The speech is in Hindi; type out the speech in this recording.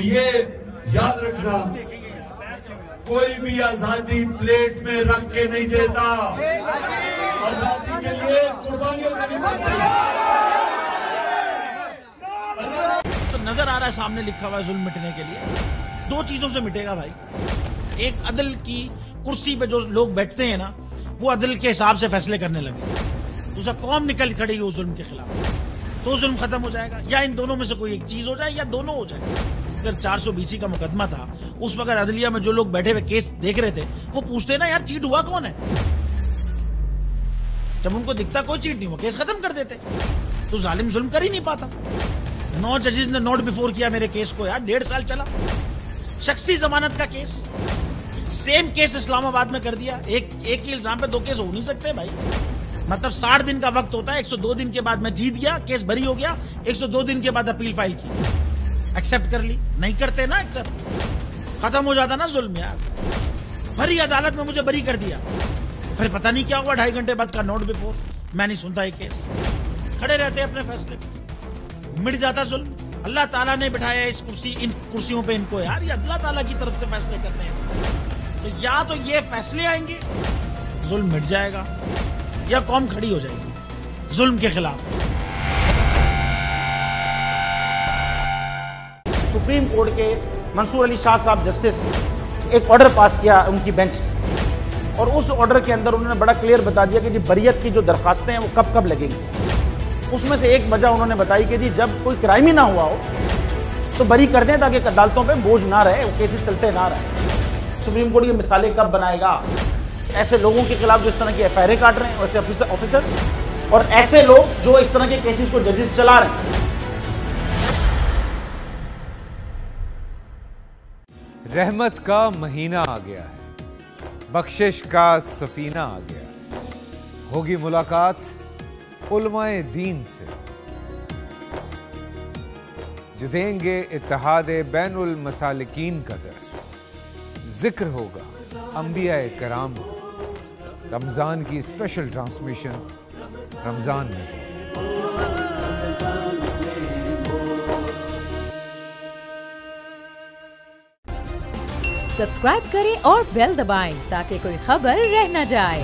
ये याद रखना, कोई भी आजादी प्लेट में रख के नहीं देता, आजादी के लिए कुर्बानियां देनी पड़ती है। तो नजर आ रहा है सामने लिखा हुआ है जुल्म मिटने के लिए दो चीजों से मिटेगा भाई। एक, अदल की कुर्सी पे जो लोग बैठते हैं ना, वो अदल के हिसाब से फैसले करने लगे। दूसरा, कौम निकल खड़ी हो जुल्म के खिलाफ, तो जुल्म खत्म हो जाएगा। या इन दोनों में से कोई एक चीज हो जाए या दोनों हो जाए। अगर 420 का मुकदमा था, उस वक्त अदलिया में जो लोग बैठे हुए केस देख रहे थे, वो पूछते ना यार चीट हुआ कौन है। जब उनको दिखता कोई चीट नहीं हुआ, केस खत्म कर देते। तो जालिम जुल्म कर ही नहीं पाता। 9 जजेस ने नोट बिफोर किया मेरे केस को यार, 1.5 साल चला। शख्सी जमानत का केस, सेम केस इस्लामाबाद में कर दिया। एक ही इल्जाम पे 2 केस हो नहीं सकते भाई। मतलब 60 दिन का वक्त होता है, 102 दिन के बाद मैं जीत गया, केस बरी हो गया, 102 दिन के बाद अपील फाइल की, एक्सेप्ट कर ली। नहीं करते ना एक्सेप्ट, खत्म हो जाता ना जुल्म यार। भरी अदालत में मुझे बरी कर दिया, फिर पता नहीं क्या हुआ, 2.5 घंटे बाद का नोट बिफोर, मैं नहीं सुनता ये केस। खड़े रहते अपने फैसले, मिट जाता जुल्म। अल्लाह ताला ने बिठाया इन कुर्सियों पे इनको यार, ये अल्लाह ताला की तरफ से फैसले करने हैं। तो या तो ये फैसले आएंगे, जुल्म मिट जाएगा, या कौम खड़ी हो जाएगी जुल्म के खिलाफ। सुप्रीम कोर्ट के मंसूर अली शाह साहब जस्टिस एक ऑर्डर पास किया उनकी बेंच ने, और उस ऑर्डर के अंदर उन्होंने बड़ा क्लियर बता दिया कि जी बरियत की जो दरखास्तें हैं वो कब कब लगेंगी। उसमें से एक वजह उन्होंने बताई कि जी जब कोई क्राइम ही ना हुआ हो तो बरी कर दें, ताकि अदालतों पे बोझ ना रहे, वो केसेस चलते ना रहे। सुप्रीम कोर्ट ये मिसालें कब बनाएगा? ऐसे लोगों के खिलाफ जो इस तरह की एफआईआर काट रहे हैं, वैसे ऑफिसर्स, और ऐसे लोग जो इस तरह के केसेस को जजेस चला रहे हैं। रहमत का महीना आ गया है, बख्शिश का सफीना आ गया, होगी मुलाकात उलमाए दीन से, जो देंगे इत्तेहाद बैनुल मसालिकीन का दर्स। जिक्र होगा अंबियाए कराम, रमजान की स्पेशल ट्रांसमिशन रमजान में। सब्सक्राइब करें और बेल दबाएं ताकि कोई खबर रह न जाए।